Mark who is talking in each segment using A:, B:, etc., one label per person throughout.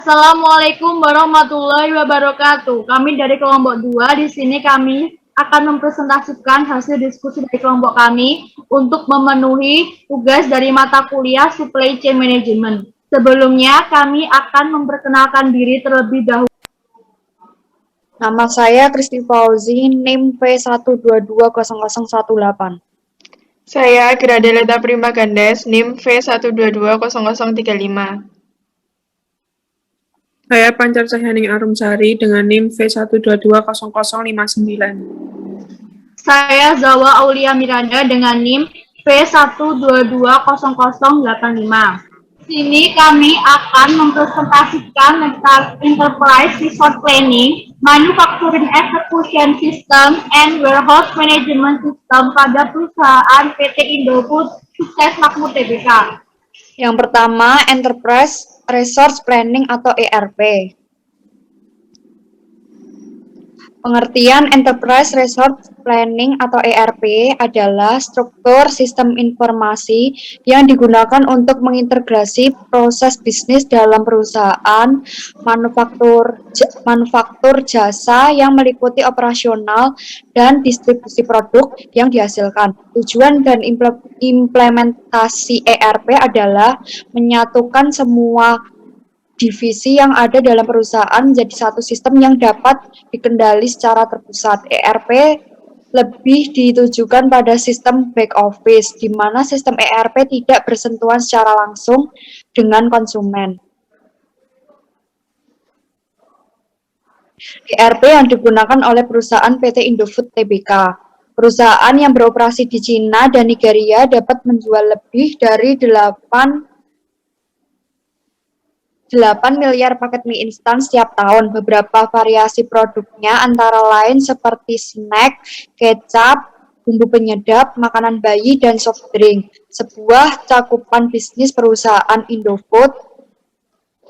A: Assalamualaikum warahmatullahi wabarakatuh. Kami dari kelompok 2 di sini kami akan mempresentasikan hasil diskusi dari kelompok kami untuk memenuhi tugas dari mata kuliah Supply Chain Management. Sebelumnya kami akan memperkenalkan diri terlebih dahulu.
B: Nama saya Kristi Fauzi, NIM P1220018.
C: Saya Gradeleta Prima Gandes, NIM V1220035.
D: Saya Pancar Cahyaning Arumsari dengan NIM V1220059.
A: Saya Zawa Aulia Miranda dengan NIM V1220085. Di sini kami akan mempresentasikan tentang Enterprise Resource Planning, Manufacturing Execution System, and Warehouse Management System pada perusahaan PT Indofood Sukses Makmur Tbk.
B: Yang pertama, Enterprise Resource Planning atau ERP. Pengertian Enterprise Resource Planning atau ERP adalah struktur sistem informasi yang digunakan untuk mengintegrasi proses bisnis dalam perusahaan manufaktur jasa yang meliputi operasional dan distribusi produk yang dihasilkan. Tujuan dan implementasi ERP adalah menyatukan semua divisi yang ada dalam perusahaan menjadi satu sistem yang dapat dikendali secara terpusat. ERP lebih ditujukan pada sistem back office, di mana sistem ERP tidak bersentuhan secara langsung dengan konsumen. ERP yang digunakan oleh perusahaan PT Indofood Tbk. Perusahaan yang beroperasi di Cina dan Nigeria dapat menjual lebih dari 8 miliar paket mie instan setiap tahun. Beberapa variasi produknya antara lain seperti snack, kecap, bumbu penyedap, makanan bayi, dan soft drink. Sebuah cakupan bisnis perusahaan Indofood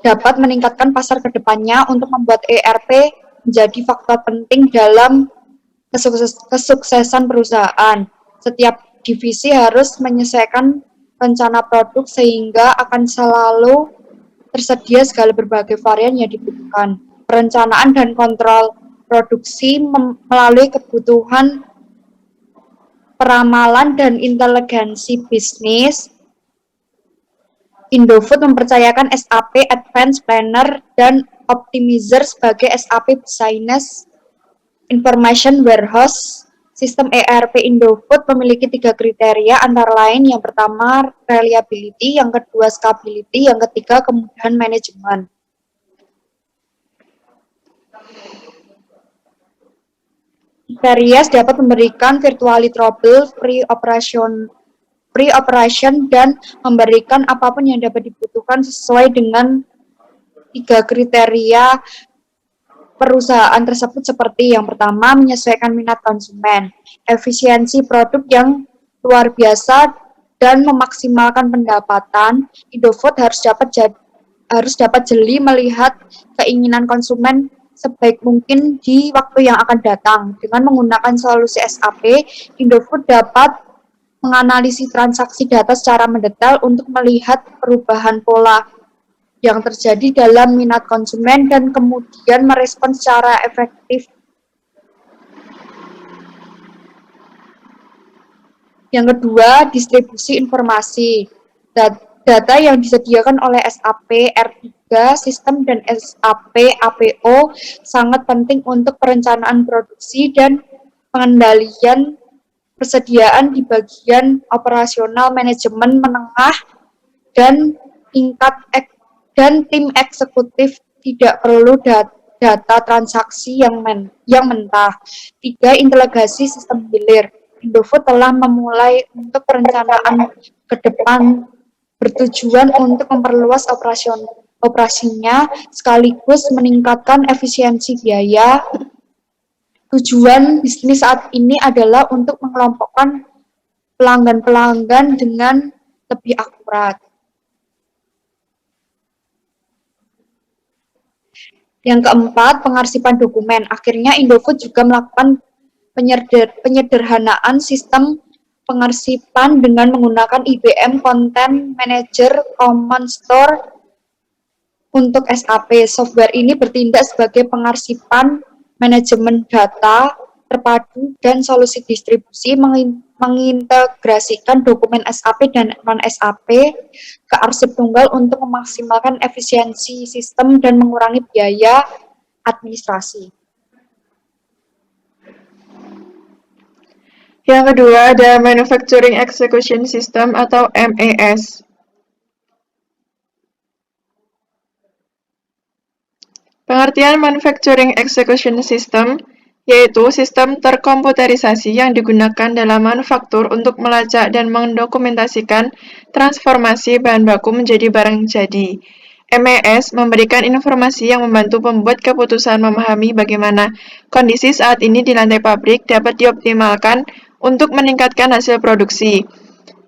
B: dapat meningkatkan pasar ke depannya untuk membuat ERP menjadi faktor penting dalam kesuksesan perusahaan. Setiap divisi harus menyesuaikan rencana produk sehingga akan selalu tersedia segala berbagai varian yang dibutuhkan. Perencanaan dan kontrol produksi melalui kebutuhan peramalan dan inteligensi bisnis. Indofood mempercayakan SAP Advanced Planner dan Optimizer sebagai SAP Business Information Warehouse. Sistem ERP Indofood memiliki 3 kriteria antara lain yang pertama reliability, yang kedua scalability, yang ketiga kemudahan manajemen. Kriteria dapat memberikan virtually trouble, pre-operation dan memberikan apapun yang dapat dibutuhkan sesuai dengan 3 kriteria perusahaan tersebut seperti yang pertama, menyesuaikan minat konsumen, efisiensi produk yang luar biasa, dan memaksimalkan pendapatan. Indofood harus dapat jeli melihat keinginan konsumen sebaik mungkin di waktu yang akan datang. Dengan menggunakan solusi SAP, Indofood dapat menganalisis transaksi data secara mendetail untuk melihat perubahan pola yang terjadi dalam minat konsumen dan kemudian merespon secara efektif. Yang kedua, distribusi informasi. Data yang disediakan oleh SAP R3 Sistem dan SAP APO sangat penting untuk perencanaan produksi dan pengendalian persediaan di bagian operasional, manajemen menengah, dan tim eksekutif tidak perlu data transaksi yang mentah. 3. Integrasi sistem hilir. Indofood telah memulai untuk perencanaan ke depan bertujuan untuk memperluas operasinya sekaligus meningkatkan efisiensi biaya. Tujuan bisnis saat ini adalah untuk mengelompokkan pelanggan-pelanggan dengan lebih akurat. Yang keempat, pengarsipan dokumen. Akhirnya Indofood juga melakukan penyederhanaan sistem pengarsipan dengan menggunakan IBM Content Manager Common Store Untuk SAP, software ini bertindak sebagai pengarsipan, manajemen data, terpadu, dan solusi distribusi mengintegrasikan dokumen SAP dan non-SAP ke arsip tunggal untuk memaksimalkan efisiensi sistem dan mengurangi biaya administrasi.
C: Yang kedua ada Manufacturing Execution System atau MES. Pengertian Manufacturing Execution System yaitu sistem terkomputerisasi yang digunakan dalam manufaktur untuk melacak dan mendokumentasikan transformasi bahan baku menjadi barang jadi. MES memberikan informasi yang membantu pembuat keputusan memahami bagaimana kondisi saat ini di lantai pabrik dapat dioptimalkan untuk meningkatkan hasil produksi.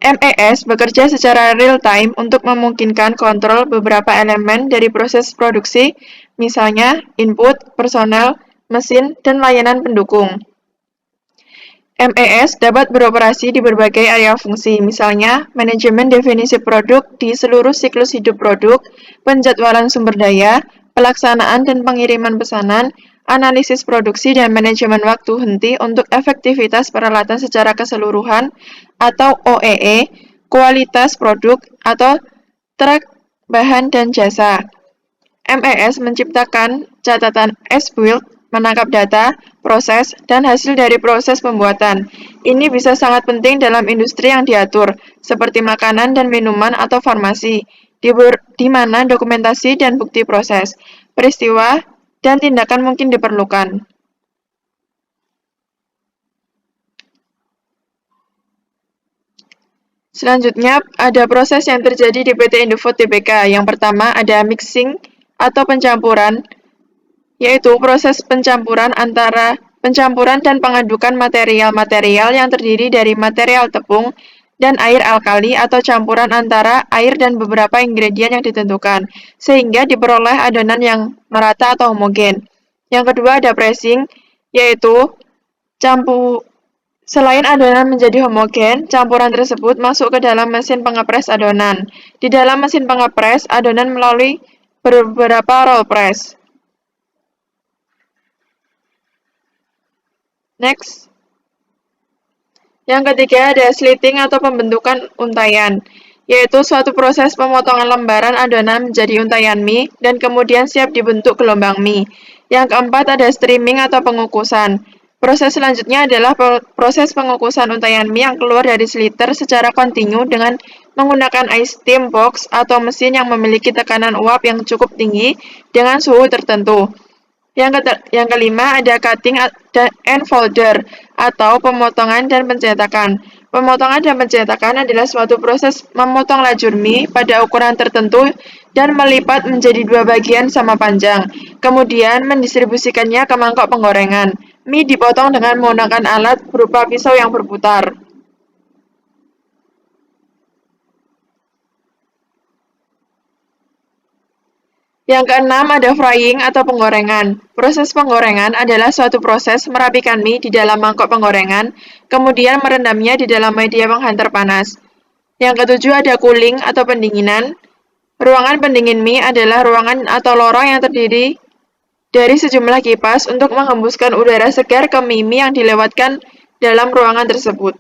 C: MES bekerja secara real-time untuk memungkinkan kontrol beberapa elemen dari proses produksi, misalnya input, personel, mesin, dan layanan pendukung. MES dapat beroperasi di berbagai area fungsi, misalnya manajemen definisi produk di seluruh siklus hidup produk, penjadwalan sumber daya, pelaksanaan dan pengiriman pesanan, analisis produksi dan manajemen waktu henti untuk efektivitas peralatan secara keseluruhan atau OEE, kualitas produk atau track bahan dan jasa. MES menciptakan catatan as-built, menangkap data, proses, dan hasil dari proses pembuatan. Ini bisa sangat penting dalam industri yang diatur, seperti makanan dan minuman atau farmasi, di mana dokumentasi dan bukti proses, peristiwa, dan tindakan mungkin diperlukan. Selanjutnya, ada proses yang terjadi di PT Indofood Tbk. Yang pertama ada mixing atau pencampuran, yaitu proses pencampuran dan pengadukan material-material yang terdiri dari material tepung dan air alkali atau campuran antara air dan beberapa ingredient yang ditentukan, sehingga diperoleh adonan yang merata atau homogen. Yang kedua ada pressing, yaitu selain adonan menjadi homogen, campuran tersebut masuk ke dalam mesin pengepres adonan. Di dalam mesin pengepres, adonan melalui beberapa roll press. Next. Yang ketiga ada slitting atau pembentukan untayan, yaitu suatu proses pemotongan lembaran adonan menjadi untayan mie dan kemudian siap dibentuk gelombang mie. Yang keempat ada streaming atau pengukusan. Proses selanjutnya adalah proses pengukusan untayan mie yang keluar dari sliter secara kontinu dengan menggunakan ice steam box atau mesin yang memiliki tekanan uap yang cukup tinggi dengan suhu tertentu. Yang kelima ada cutting and folder atau pemotongan dan pencetakan. Pemotongan dan pencetakan adalah suatu proses memotong lajur mie pada ukuran tertentu dan melipat menjadi dua bagian sama panjang. Kemudian mendistribusikannya ke mangkok penggorengan. Mie dipotong dengan menggunakan alat berupa pisau yang berputar. Yang keenam ada frying atau penggorengan. Proses penggorengan adalah suatu proses merapikan mie di dalam mangkok penggorengan, kemudian merendamnya di dalam media penghantar panas. Yang ketujuh ada cooling atau pendinginan. Ruangan pendingin mie adalah ruangan atau lorong yang terdiri dari sejumlah kipas untuk menghembuskan udara segar ke mie yang dilewatkan dalam ruangan tersebut.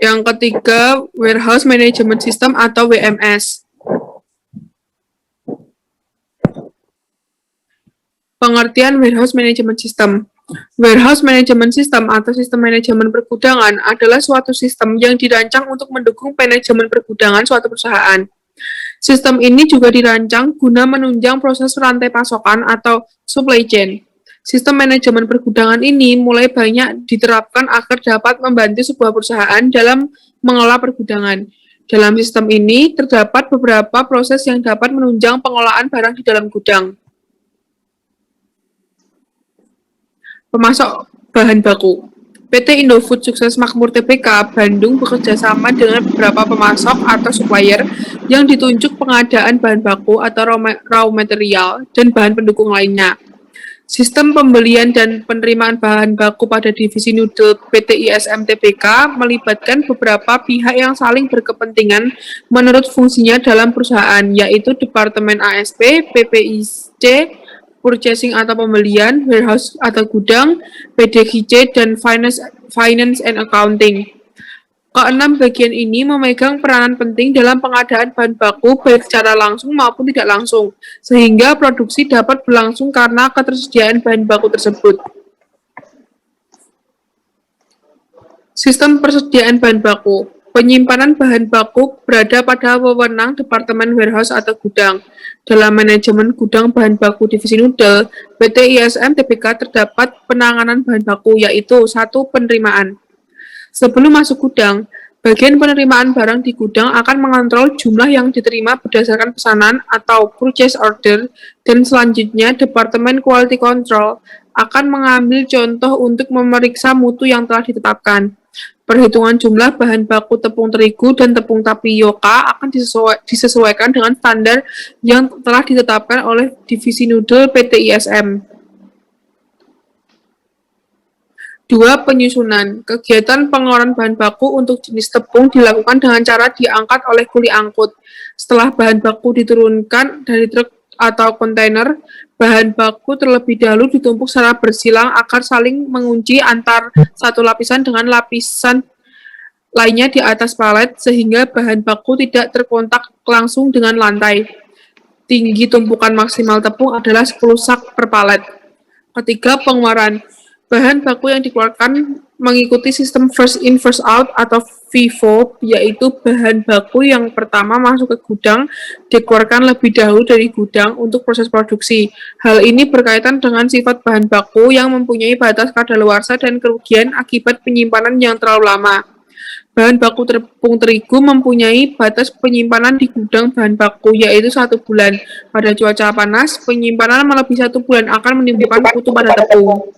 D: Yang ketiga, Warehouse Management System atau WMS. Pengertian Warehouse Management System. Warehouse Management System atau sistem manajemen pergudangan adalah suatu sistem yang dirancang untuk mendukung manajemen pergudangan suatu perusahaan. Sistem ini juga dirancang guna menunjang proses rantai pasokan atau supply chain. Sistem manajemen pergudangan ini mulai banyak diterapkan agar dapat membantu sebuah perusahaan dalam mengelola pergudangan. Dalam sistem ini, terdapat beberapa proses yang dapat menunjang pengelolaan barang di dalam gudang. Pemasok bahan baku. PT Indofood Sukses Makmur Tbk Bandung bekerja sama dengan beberapa pemasok atau supplier yang ditunjuk pengadaan bahan baku atau raw material dan bahan pendukung lainnya. Sistem pembelian dan penerimaan bahan baku pada divisi noodle PT ISM Tbk melibatkan beberapa pihak yang saling berkepentingan menurut fungsinya dalam perusahaan, yaitu Departemen ASP, PPIC, Purchasing atau pembelian, Warehouse atau gudang, PDGC, dan Finance and Accounting. Keenam bagian ini memegang peranan penting dalam pengadaan bahan baku baik secara langsung maupun tidak langsung, sehingga produksi dapat berlangsung karena ketersediaan bahan baku tersebut. Sistem persediaan bahan baku. Penyimpanan bahan baku berada pada wewenang Departemen Warehouse atau gudang. Dalam manajemen gudang bahan baku divisi noodle, PT ISM Tbk terdapat penanganan bahan baku, yaitu 1. Penerimaan. Sebelum masuk gudang, bagian penerimaan barang di gudang akan mengontrol jumlah yang diterima berdasarkan pesanan atau purchase order, dan selanjutnya Departemen Quality Control akan mengambil contoh untuk memeriksa mutu yang telah ditetapkan. Perhitungan jumlah bahan baku tepung terigu dan tepung tapioka akan disesuaikan dengan standar yang telah ditetapkan oleh divisi noodle PT ISM. 2. Penyusunan. Kegiatan pengeluaran bahan baku untuk jenis tepung dilakukan dengan cara diangkat oleh kuli angkut. Setelah bahan baku diturunkan dari truk atau kontainer, bahan baku terlebih dahulu ditumpuk secara bersilang agar saling mengunci antar satu lapisan dengan lapisan lainnya di atas palet, sehingga bahan baku tidak terkontak langsung dengan lantai. Tinggi tumpukan maksimal tepung adalah 10 sak per palet. Ketiga, pengeluaran. Bahan baku yang dikeluarkan mengikuti sistem first in first out atau FIFO, yaitu bahan baku yang pertama masuk ke gudang dikeluarkan lebih dahulu dari gudang untuk proses produksi. Hal ini berkaitan dengan sifat bahan baku yang mempunyai batas kadaluarsa dan kerugian akibat penyimpanan yang terlalu lama. Bahan baku tepung terigu mempunyai batas penyimpanan di gudang bahan baku, yaitu 1 bulan. Pada cuaca panas, penyimpanan melebihi 1 bulan akan menimbulkan kutu pada tepung.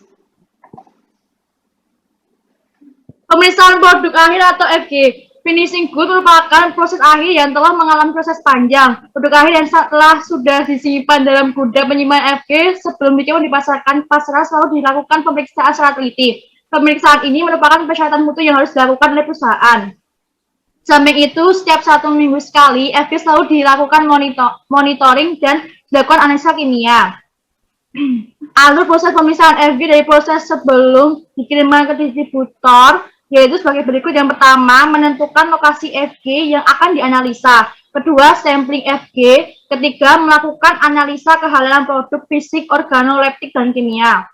A: Pemeriksaan produk akhir atau FG. Finishing good merupakan proses akhir yang telah mengalami proses panjang. Produk akhir yang sudah disimpan dalam gudang penyimpanan FG sebelum dicoba dipasarkan pasaran selalu dilakukan pemeriksaan secara teliti. Pemeriksaan ini merupakan persyaratan mutu yang harus dilakukan oleh perusahaan. Samping itu, setiap 1 minggu sekali, FG selalu dilakukan monitoring dan dilakukan analisa kimia. Alur proses pemeriksaan FG dari proses sebelum dikirimkan ke distributor yaitu sebagai berikut. Yang pertama, menentukan lokasi FG yang akan dianalisa. Kedua, sampling FG. Ketiga, melakukan analisa kehalalan produk fisik, organoleptik, dan kimia.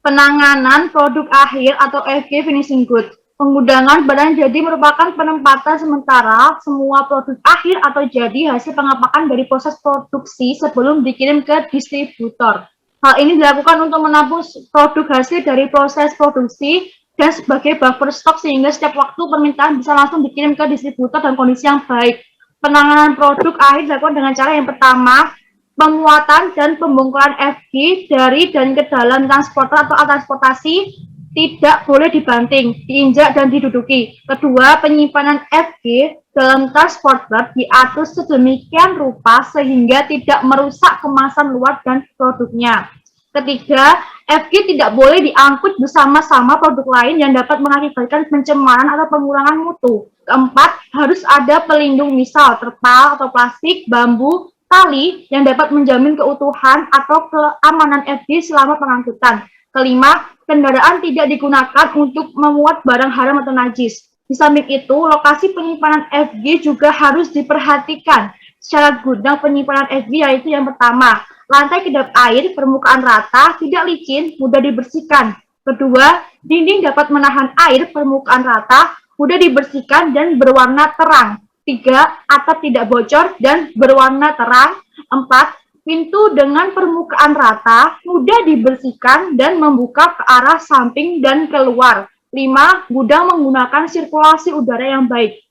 A: Penanganan produk akhir atau FG finishing good. Pengudangan barang jadi merupakan penempatan sementara semua produk akhir atau jadi hasil pengapakan dari proses produksi sebelum dikirim ke distributor. Hal ini dilakukan untuk menampung produk hasil dari proses produksi dan sebagai buffer stok sehingga setiap waktu permintaan bisa langsung dikirim ke distributor dalam kondisi yang baik. Penanganan produk akhir dilakukan dengan cara yang pertama, penguatan dan pembongkaran FG dari dan ke dalam transporter atau alat transportasi tidak boleh dibanting, diinjak, dan diduduki. Kedua, penyimpanan FG dalam transporter diatur sedemikian rupa sehingga tidak merusak kemasan luar dan produknya. Ketiga, FG tidak boleh diangkut bersama-sama produk lain yang dapat mengakibatkan pencemaran atau pengurangan mutu. Keempat, harus ada pelindung misal terpal atau plastik, bambu, tali yang dapat menjamin keutuhan atau keamanan FG selama pengangkutan. Kelima, kendaraan tidak digunakan untuk memuat barang haram atau najis. Di samping itu, lokasi penyimpanan FG juga harus diperhatikan. Secara gudang penyimpanan FG yaitu yang pertama, lantai kedap air, permukaan rata, tidak licin, mudah dibersihkan. Kedua, dinding dapat menahan air, permukaan rata, mudah dibersihkan dan berwarna terang. Tiga, atap tidak bocor dan berwarna terang. Empat, pintu dengan permukaan rata, mudah dibersihkan dan membuka ke arah samping dan keluar. 5. Gudang menggunakan sirkulasi udara yang baik.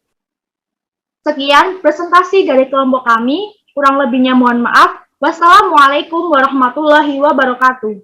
A: Sekian presentasi dari kelompok kami, kurang lebihnya mohon maaf. Wassalamualaikum warahmatullahi wabarakatuh.